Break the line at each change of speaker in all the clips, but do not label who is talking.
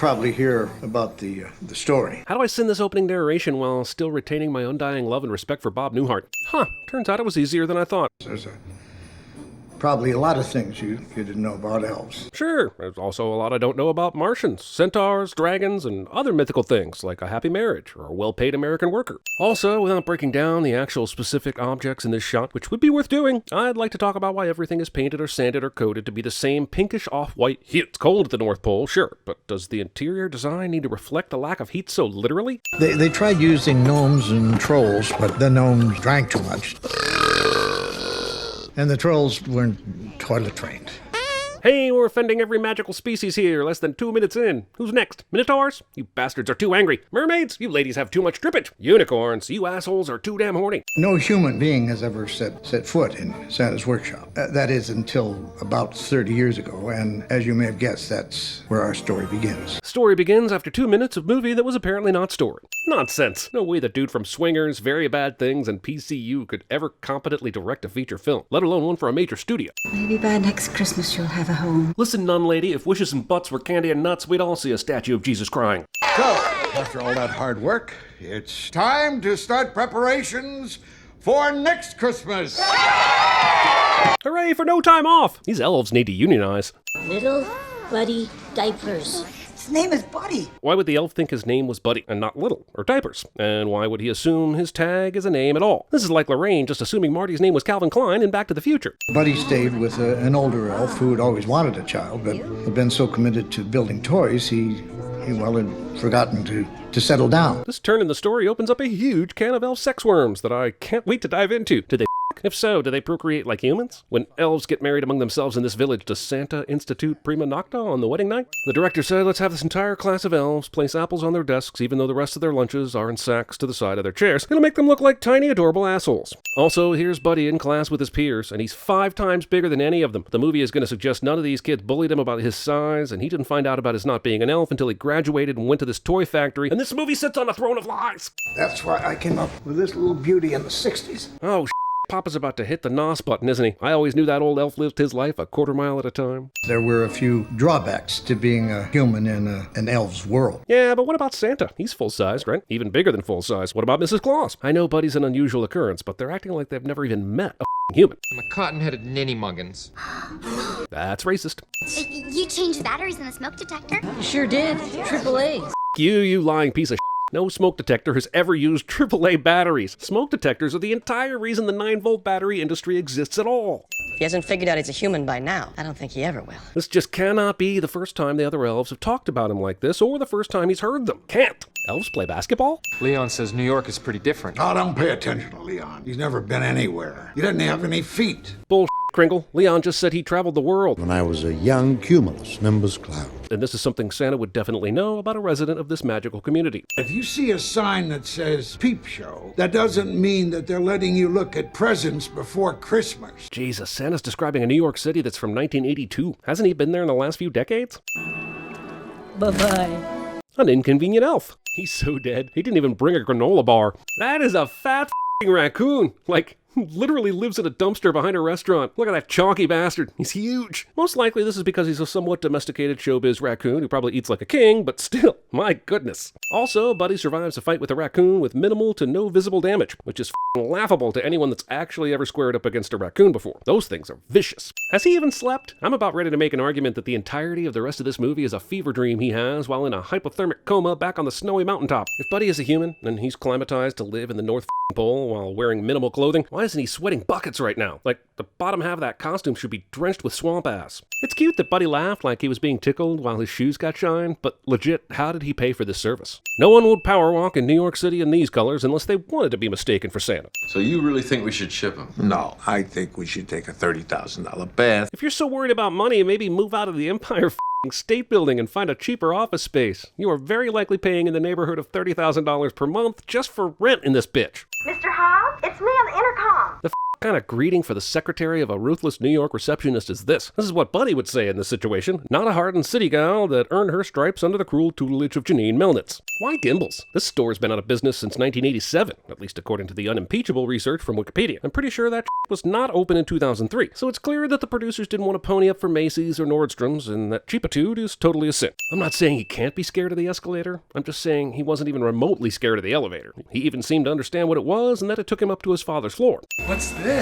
probably hear about the story.
How do I send this opening narration while still retaining my undying love and respect for Bob Newhart? Turns out it was easier than I thought.
There's probably a lot of things you didn't know about elves.
Sure, there's also a lot I don't know about Martians, centaurs, dragons, and other mythical things like a happy marriage or a well-paid American worker. Also, without breaking down the actual specific objects in this shot, which would be worth doing, I'd like to talk about why everything is painted or sanded or coated to be the same pinkish off-white hue. It's cold at the North Pole, sure, but does the interior design need to reflect the lack of heat so literally?
They tried using gnomes and trolls, but the gnomes drank too much. And the trolls weren't toilet trained.
Hey, we're offending every magical species here, less than 2 minutes in. Who's next? Minotaurs? You bastards are too angry. Mermaids? You ladies have too much drippage. Unicorns? You assholes are too damn horny.
No human being has ever set foot in Santa's workshop. That is until about 30 years ago, and as you may have guessed, that's where our story begins.
Story begins after 2 minutes of movie that was apparently not story. Nonsense. No way the dude from Swingers, Very Bad Things, and PCU could ever competently direct a feature film, let alone one for a major studio.
Maybe by next Christmas you'll have a home.
Listen, nun lady, if wishes and butts were candy and nuts, we'd all see a statue of Jesus crying.
So, after all that hard work, it's time to start preparations for next Christmas.
Hooray for no time off! These elves need to unionize.
Little Buddy Diapers.
His name is Buddy.
Why would the elf think his name was Buddy and not Little or Diapers? And why would he assume his tag is a name at all? This is like Lorraine just assuming Marty's name was Calvin Klein in Back to the Future.
Buddy stayed with an older elf who had always wanted a child, but had been so committed to building toys, he had forgotten to settle down.
This turn in the story opens up a huge can of elf sex worms that I can't wait to dive into. Did they If so, do they procreate like humans? When elves get married among themselves in this village, does Santa institute prima nocta on the wedding night? The director said, let's have this entire class of elves place apples on their desks, even though the rest of their lunches are in sacks to the side of their chairs. It'll make them look like tiny, adorable assholes. Also, here's Buddy in class with his peers, and he's 5 times bigger than any of them. The movie is going to suggest none of these kids bullied him about his size, and he didn't find out about his not being an elf until he graduated and went to this toy factory, and this movie sits on a throne of lies.
That's why I came up with this little beauty in the 60s.
Oh, Papa's about to hit the NOS button, isn't he? I always knew that old elf lived his life a quarter mile at a time.
There were a few drawbacks to being a human in an elf's world.
Yeah, but what about Santa? He's full-sized, right? Even bigger than full-size. What about Mrs. Claus? I know Buddy's an unusual occurrence, but they're acting like they've never even met a human.
I'm a cotton-headed ninny muggins.
That's racist.
You changed batteries in the smoke detector?
Sure did. Triple A.
You lying piece of No smoke detector has ever used AAA batteries. Smoke detectors are the entire reason the 9-volt battery industry exists at all.
If he hasn't figured out he's a human by now, I don't think he ever will.
This just cannot be the first time the other elves have talked about him like this, or the first time he's heard them. Can't. Elves play basketball?
Leon says New York is pretty different.
Oh, don't pay attention to Leon. He's never been anywhere. He doesn't have any feet.
Bull Kringle. Leon just said he traveled the world.
When I was a young cumulus nimbus cloud.
And this is something Santa would definitely know about a resident of this magical community.
If you see a sign that says peep show, that doesn't mean that they're letting you look at presents before Christmas.
Jesus, Santa's describing a New York City that's from 1982. Hasn't he been there in the last few decades?
Bye-bye.
An inconvenient elf. He's so dead, he didn't even bring a granola bar. That is a fat raccoon. Like, literally lives in a dumpster behind a restaurant. Look at that chonky bastard. He's huge. Most likely this is because he's a somewhat domesticated showbiz raccoon who probably eats like a king, but still, my goodness. Also, Buddy survives a fight with a raccoon with minimal to no visible damage, which is laughable to anyone that's actually ever squared up against a raccoon before. Those things are vicious. Has he even slept? I'm about ready to make an argument that the entirety of the rest of this movie is a fever dream he has while in a hypothermic coma back on the snowy mountaintop. If Buddy is a human, and he's climatized to live in the North Pole while wearing minimal clothing, why isn't he sweating buckets right now? Like, the bottom half of that costume should be drenched with swamp ass. It's cute that Buddy laughed like he was being tickled while his shoes got shined, but legit, how did he pay for this service? No one would power walk in New York City in these colors unless they wanted to be mistaken for Santa.
So you really think we should ship him?
No, I think we should take a $30,000 bath.
If you're so worried about money, maybe move out of the Empire State Building and find a cheaper office space. You are very likely paying in the neighborhood of $30,000 per month just for rent in this bitch.
Mr. Hobbs, it's me on the intercom.
The kind of greeting for the secretary of a ruthless New York receptionist is this? This is what Buddy would say in this situation. Not a hardened city gal that earned her stripes under the cruel tutelage of Janine Melnitz. Why Gimbals? This store's been out of business since 1987, at least according to the unimpeachable research from Wikipedia. I'm pretty sure that was not open in 2003, so it's clear that the producers didn't want to pony up for Macy's or Nordstrom's, and that cheapitude is totally a sin. I'm not saying he can't be scared of the escalator, I'm just saying he wasn't even remotely scared of the elevator. He even seemed to understand what it was and that it took him up to his father's floor.
What's this?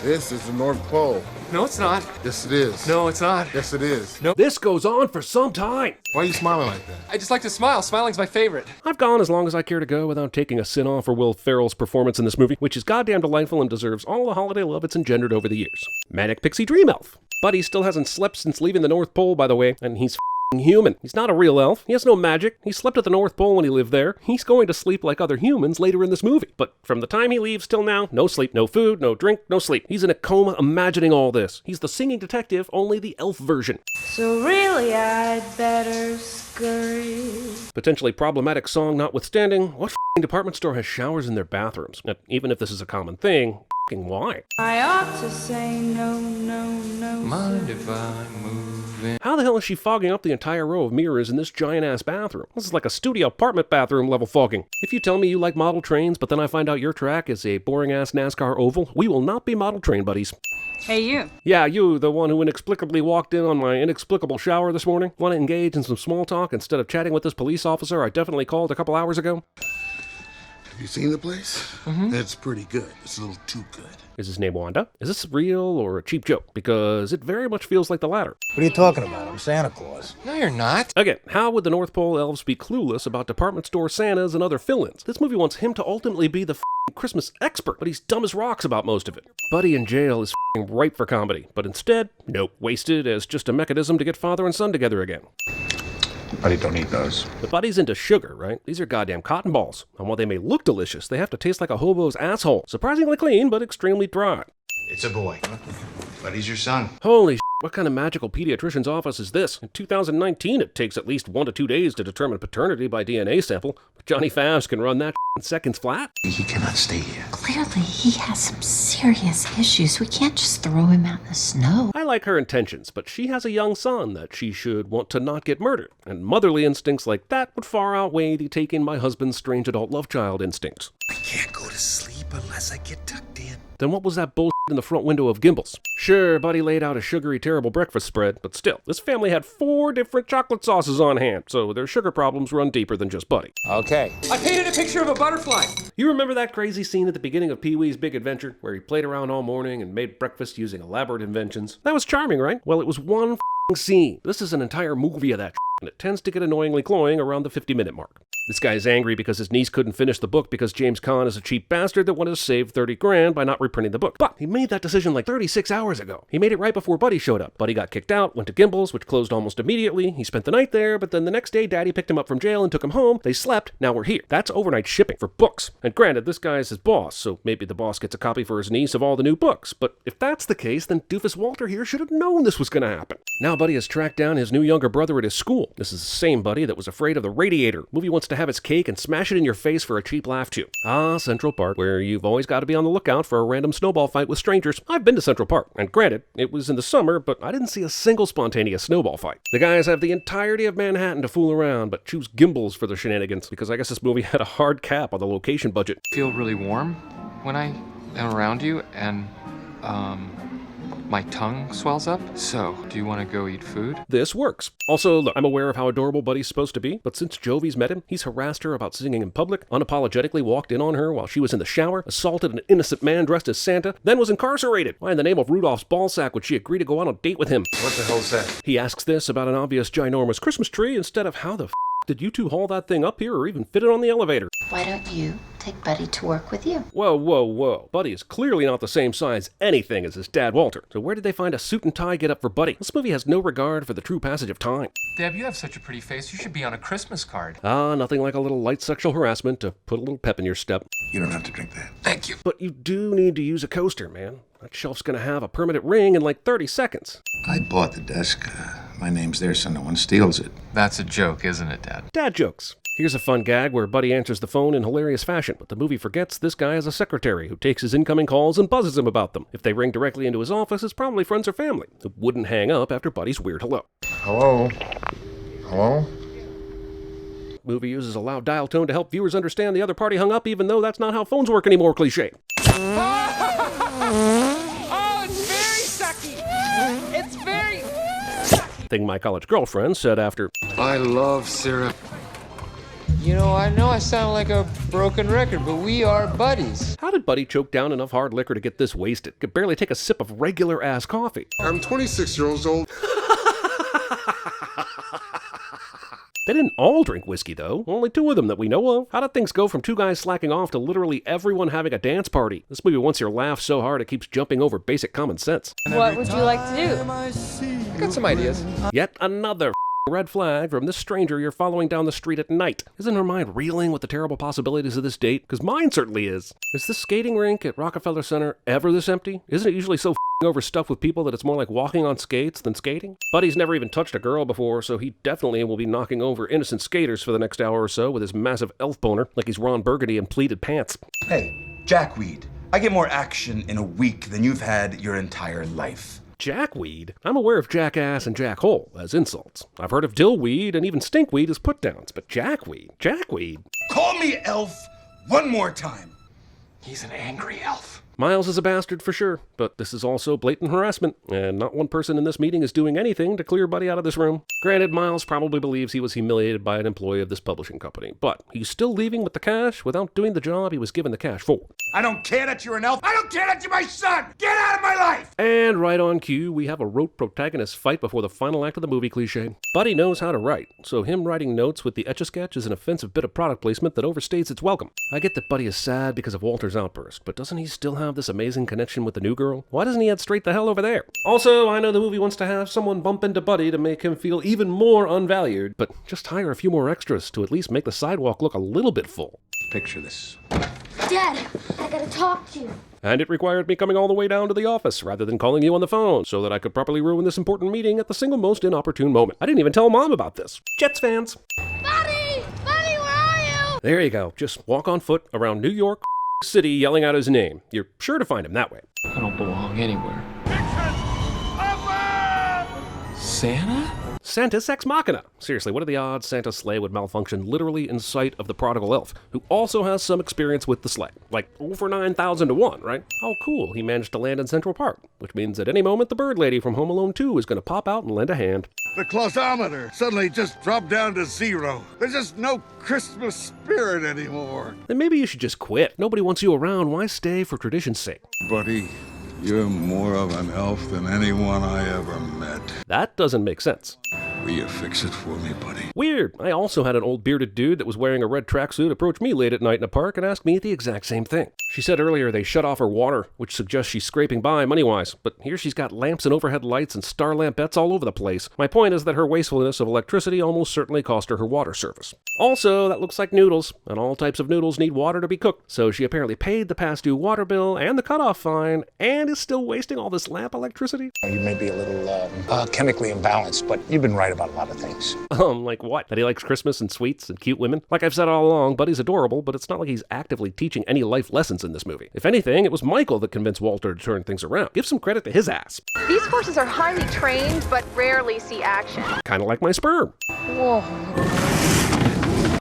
This is the North Pole.
No, it's not.
Yes, it is.
No, it's not.
Yes, it is.
No.
This goes on for some time.
Why are you smiling like that?
I just like to smile. Smiling's my favorite.
I've gone as long as I care to go without taking a sin off for Will Ferrell's performance in this movie, which is goddamn delightful and deserves all the holiday love it's engendered over the years. Manic Pixie Dream Elf. Buddy still hasn't slept since leaving the North Pole, by the way, and he's human. He's not a real elf. He has no magic. He slept at the North Pole when he lived there. He's going to sleep like other humans later in this movie. But from the time he leaves till now, no sleep, no food, no drink, no sleep. He's in a coma imagining all this. He's the singing detective, only the elf version.
So really I'd better scurry.
Potentially problematic song notwithstanding, what department store has showers in their bathrooms? And even if this is a common thing, why?
I ought to say no, no, no.
Mind if I move in?
How the hell is she fogging up the entire row of mirrors in this giant-ass bathroom? This is like a studio apartment bathroom level fogging. If you tell me you like model trains, but then I find out your track is a boring-ass NASCAR oval, we will not be model train buddies.
Hey, you.
Yeah, you, the one who inexplicably walked in on my inexplicable shower this morning. Want to engage in some small talk instead of chatting with this police officer I definitely called a couple hours ago?
Have you seen the place?
Mm-hmm.
It's pretty good. It's a little too good.
Is his name Wanda? Is this real or a cheap joke? Because it very much feels like the latter.
What are you talking about? I'm Santa Claus.
No, you're not.
Again, how would the North Pole elves be clueless about department store Santas and other fill-ins? This movie wants him to ultimately be the Christmas expert, but he's dumb as rocks about most of it. Buddy in jail is ripe for comedy, but instead, nope, wasted as just a mechanism to get father and son together again.
Buddy, don't eat those.
The Buddy's into sugar, right? These are goddamn cotton balls. And while they may look delicious, they have to taste like a hobo's asshole. Surprisingly clean, but extremely dry.
It's a boy. Buddy's your son.
Holy what kind of magical pediatrician's office is this? In 2019, it takes at least 1 to 2 days to determine paternity by DNA sample. But Johnny Favs can run that in seconds flat.
He cannot stay here.
Clearly, he has some serious issues. We can't just throw him out in the snow.
I like her intentions, but she has a young son that she should want to not get murdered. And motherly instincts like that would far outweigh the taking my husband's strange adult love child instincts.
I can't go to sleep unless I get tucked in.
Then what was that bullshit in the front window of Gimbals? Sure, Buddy laid out a sugary, terrible breakfast spread, but still, this family had 4 different chocolate sauces on hand, so their sugar problems run deeper than just Buddy.
Okay. I painted a picture of a butterfly.
You remember that crazy scene at the beginning of Pee-wee's Big Adventure, where he played around all morning and made breakfast using elaborate inventions? That was charming, right? Well, it was one scene. This is an entire movie of that and it tends to get annoyingly cloying around the 50-minute mark. This guy is angry because his niece couldn't finish the book because James Caan is a cheap bastard that wanted to save $30,000 by not reprinting the book. But he made that decision like 36 hours ago. He made it right before Buddy showed up. Buddy got kicked out, went to Gimbals, which closed almost immediately. He spent the night there, but then the next day Daddy picked him up from jail and took him home. They slept, now we're here. That's overnight shipping for books. And granted, this guy is his boss, so maybe the boss gets a copy for his niece of all the new books. But if that's the case, then Doofus Walter here should have known this was going to happen. Now Buddy has tracked down his new younger brother at his school. This is the same Buddy that was afraid of the radiator. Movie wants to have his cake and smash it in your face for a cheap laugh too. Ah, Central Park, where you've always got to be on the lookout for a random snowball fight with strangers. I've been to Central Park, and granted, it was in the summer, but I didn't see a single spontaneous snowball fight. The guys have the entirety of Manhattan to fool around, but choose Gimbals for their shenanigans, because I guess this movie had a hard cap on the location budget.
I feel really warm when I am around you, and, my tongue swells up. So, do you want to go eat food?
This works. Also, look, I'm aware of how adorable Buddy's supposed to be, but since Jovi's met him, he's harassed her about singing in public, unapologetically walked in on her while she was in the shower, assaulted an innocent man dressed as Santa, then was incarcerated. Why in the name of Rudolph's ballsack would she agree to go on a date with him?
What the hell's that?
He asks this about an obvious ginormous Christmas tree instead of how the did you two haul that thing up here or even fit it on the elevator?
Why don't you take Buddy to work with you?
Whoa, whoa, whoa. Buddy is clearly not the same size anything as his dad Walter. So where did they find a suit and tie get up for Buddy? This movie has no regard for the true passage of time.
Deb, you have such a pretty face. You should be on a Christmas card.
Ah, nothing like a little light sexual harassment to put a little pep in your step.
You don't have to drink that.
Thank you.
But you do need to use a coaster, man. That shelf's gonna have a permanent ring in like 30 seconds.
I bought the desk. My name's there so no one steals it.
That's a joke, isn't it, Dad?
Dad jokes. Here's a fun gag where Buddy answers the phone in hilarious fashion, but the movie forgets this guy has a secretary who takes his incoming calls and buzzes him about them. If they ring directly into his office, it's probably friends or family who wouldn't hang up after Buddy's weird hello.
Hello? Hello?
Movie uses a loud dial tone to help viewers understand the other party hung up, even though that's not how phones work anymore, cliche.
Oh, it's very sucky. It's very sucky.
Thing my college girlfriend said after,
I love syrup. You know I sound like a broken record, but we are buddies.
how did Buddy choke down enough hard liquor to get this wasted? Could barely take a sip of regular-ass coffee.
I'm 26 years old.
They didn't all drink whiskey, though. Only 2 of them that we know of. How did things go from 2 guys slacking off to literally everyone having a dance party? This movie wants your laugh so hard it keeps jumping over basic common sense.
What would you like to do?
I got some ideas.
Yet another red flag from this stranger you're following down the street at night. Isn't her mind reeling with the terrible possibilities of this date? Because mine certainly is. Is this skating rink at Rockefeller Center ever this empty? Isn't it usually so overstuffed with people that it's more like walking on skates than skating? Buddy's never even touched a girl before, so he definitely will be knocking over innocent skaters for the next hour or so with his massive elf boner, like he's Ron Burgundy in pleated pants.
Hey, Jackweed, I get more action in a week than you've had your entire life.
Jackweed? I'm aware of jackass and jackhole as insults. I've heard of dillweed and even stinkweed as put-downs, but jackweed? Jackweed?
Call me elf one more time.
He's an angry elf.
Miles is a bastard for sure, but this is also blatant harassment, and not one person in this meeting is doing anything to clear Buddy out of this room. Granted, Miles probably believes he was humiliated by an employee of this publishing company, but he's still leaving with the cash without doing the job he was given the cash for.
I don't care that you're an elf. I don't care that you're my son. Get out of my life.
And right on cue, we have a rote protagonist fight before the final act of the movie cliche. Buddy knows how to write, so him writing notes with the Etch-a-Sketch is an offensive bit of product placement that overstates its welcome. I get that Buddy is sad because of Walter's outburst, but doesn't he still have this amazing connection with the new girl? Why doesn't he head straight the hell over there? Also, I know the movie wants to have someone bump into Buddy to make him feel even more unvalued, but just hire a few more extras to at least make the sidewalk look a little bit full.
Picture this.
Dad, I gotta talk to you.
And it required me coming all the way down to the office rather than calling you on the phone so that I could properly ruin this important meeting at the single most inopportune moment. I didn't even tell Mom about this. Jets fans.
Buddy! Buddy, where are you?
There you go. Just walk on foot around New York City yelling out his name. You're sure to find him that way.
I don't belong anywhere. Santa?
Santa's Ex Machina. Seriously, what are the odds Santa's sleigh would malfunction literally in sight of the prodigal elf, who also has some experience with the sleigh? Like over 9,000 to 1, right? How cool he managed to land in Central Park, which means at any moment the bird lady from Home Alone 2 is going to pop out and lend a hand.
The clausometer suddenly just dropped down to 0. There's just no Christmas spirit anymore.
Then maybe you should just quit. Nobody wants you around. Why stay for tradition's sake?
Buddy, you're more of an elf than anyone I ever met.
That doesn't make sense.
Will you fix it for me, buddy?
Weird. I also had an old bearded dude that was wearing a red tracksuit approach me late at night in a park and ask me the exact same thing. She said earlier they shut off her water, which suggests she's scraping by money-wise, but here she's got lamps and overhead lights and star lampettes all over the place. My point is that her wastefulness of electricity almost certainly cost her water service. Also, that looks like noodles, and all types of noodles need water to be cooked, so she apparently paid the past due water bill and the cutoff fine, and is still wasting all this lamp electricity?
You may be a little chemically imbalanced, but you've been right about a lot of things.
Like what? That he likes Christmas and sweets and cute women? Like I've said all along, Buddy's adorable, but it's not like he's actively teaching any life lessons in this movie. If anything, it was Michael that convinced Walter to turn things around. Give some credit to his ass.
These horses are highly trained, but rarely see action.
Kinda like my sperm.
Whoa.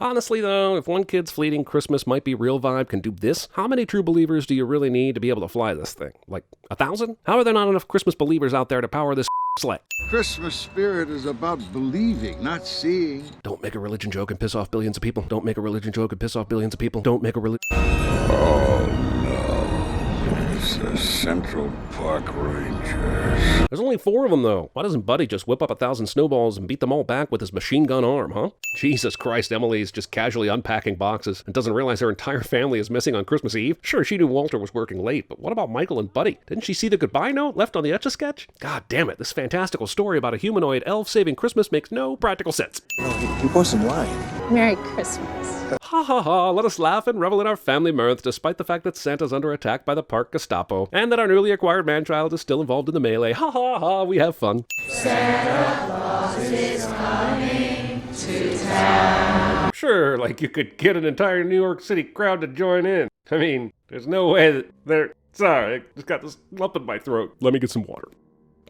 Honestly though, if one kid's fleeting Christmas might be real vibe can do this, how many true believers do you really need to be able to fly this thing? Like 1,000? How are there not enough Christmas believers out there to power this sleigh?
Christmas spirit is about believing, not seeing.
Don't make a religion joke and piss off billions of people. Don't make a religion joke and piss off billions of people. Don't make a religion...
Oh no, it's the Central Park Rangers.
There's only 4 of them though. Why doesn't Buddy just whip up 1,000 snowballs and beat them all back with his machine gun arm, huh? Jesus Christ, Emily's just casually unpacking boxes and doesn't realize her entire family is missing on Christmas Eve. Sure, she knew Walter was working late, but what about Michael and Buddy? Didn't she see the goodbye note left on the Etch-a-Sketch? God damn it, this fantastical story about a humanoid elf saving Christmas makes no practical sense.
You bought some wine.
Merry Christmas.
Ha ha ha, let us laugh and revel in our family mirth despite the fact that Santa's under attack by the park Gestapo and that our newly acquired man-child is still involved in the melee. Ha ha ha, we have fun.
Santa Claus is coming
to town.
Sure, like you could get an entire New York City crowd to join in. I mean, there's no way that they're... Sorry, I just got this lump in my throat. Let me get some water.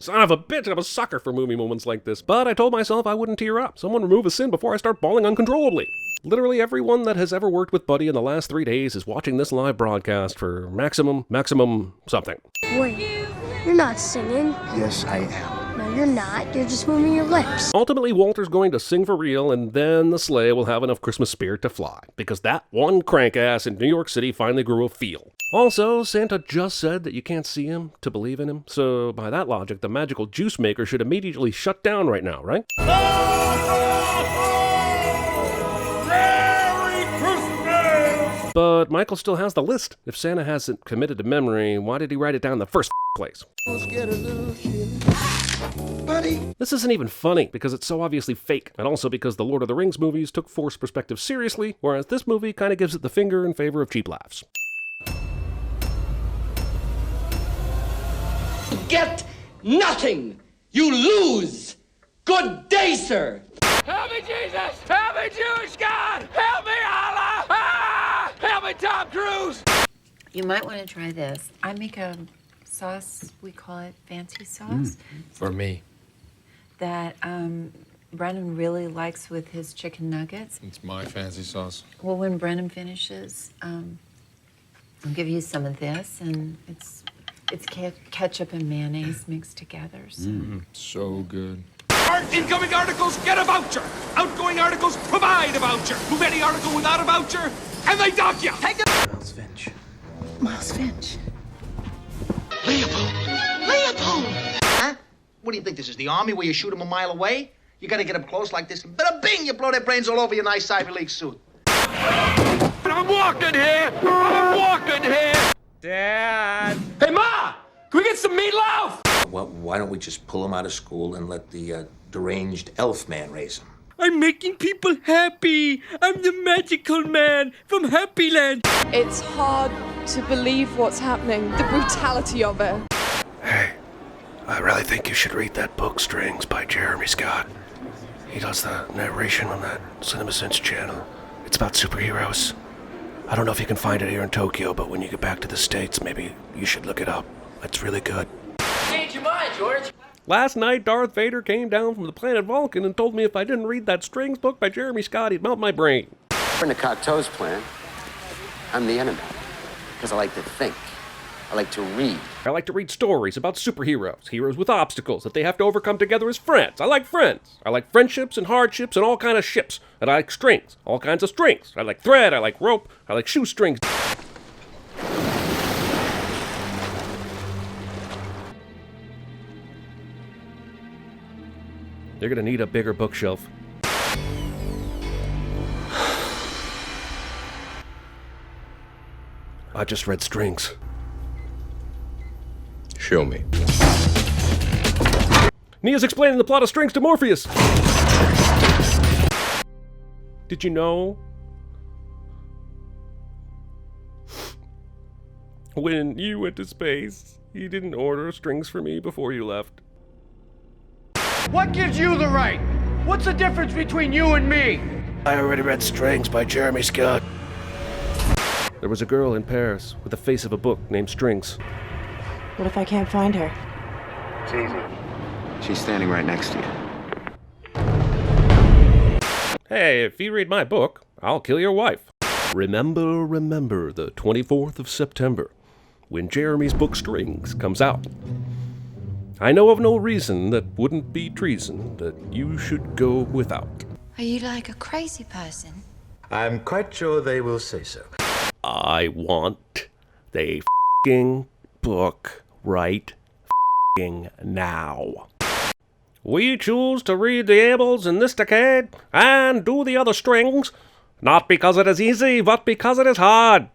Son of a bitch, I'm a sucker for movie moments like this. But I told myself I wouldn't tear up. Someone remove a sin before I start bawling uncontrollably. Literally everyone that has ever worked with Buddy in the last 3 days is watching this live broadcast for maximum something.
Wait, you're not singing.
Yes, I am.
No, you're not. You're just moving your lips.
Ultimately, Walter's going to sing for real, and then the sleigh will have enough Christmas spirit to fly, because that one crank-ass in New York City finally grew a feel. Also, Santa just said that you can't see him to believe in him, so by that logic, the magical juice maker should immediately shut down right now, right?
Merry Christmas!
But Michael still has the list. If Santa hasn't committed to memory, why did he write it down in the first place?
Buddy.
This isn't even funny, because it's so obviously fake, and also because the Lord of the Rings movies took forced perspective seriously, whereas this movie kind of gives it the finger in favor of cheap laughs.
Get nothing! You lose! Good day, sir! Help me, Jesus! Help me, Jewish God! Help me, Allah! Ah! Help me, Tom Cruise!
You might want to try this. I make a sauce, we call it fancy sauce,
For me.
that Brennan really likes with his chicken nuggets.
It's my fancy sauce.
Well, when Brennan finishes, I'll give you some of this, and it's ketchup and mayonnaise mixed together. So.
So good.
Incoming articles get a voucher! Outgoing articles provide a voucher! Move any article without a voucher, and they dock you! Take it!
Miles Finch.
Miles Finch.
Leopold!
Huh? What do you think, this is the army where you shoot them a mile away? You gotta get up close like this, and bada bing, you blow their brains all over your nice Ivy League suit.
I'm walking here! I'm walking here! Dad! Hey, Ma! Can we get some meatloaf?
Well, why don't we just pull him out of school and let the deranged elf man raise him?
I'm making people happy! I'm the magical man from Happy Land!
It's hard to believe what's happening, the brutality of it.
Hey, I really think you should read that book, Strings, by Jeremy Scott. He does the narration on that CinemaSins channel. It's about superheroes. I don't know if you can find it here in Tokyo, but when you get back to the States, maybe you should look it up. It's really good.
Change your mind, George!
Last night, Darth Vader came down from the planet Vulcan and told me if I didn't read that Strings book by Jeremy Scott, he'd melt my brain.
In the Cocteau's plan, I'm the enemy. Because I like to think. I like to read.
I like to read stories about superheroes, heroes with obstacles that they have to overcome together as friends. I like friends. I like friendships and hardships and all kinds of ships. And I like strings, all kinds of strings. I like thread, I like rope, I like shoestrings. You're gonna need a bigger bookshelf. I just read Strings.
Show me.
Nea's explaining the plot of Strings to Morpheus. Did you know? When you went to space, you didn't order strings for me before you left.
What gives you the right? What's the difference between you and me?
I already read Strings by Jeremy Scott. There was a girl in Paris with the face of a book named Strings.
What if I can't find her?
It's easy. She's standing right next to you.
Hey, if you read my book, I'll kill your wife. Remember the 24th of September, when Jeremy's book Strings comes out. I know of no reason that wouldn't be treason that you should go without.
Are you like a crazy person?
I'm quite sure they will say so.
I want the f***ing book right f***ing now. We choose to read the Ables in this decade and do the other strings, not because it is easy, but because it is hard.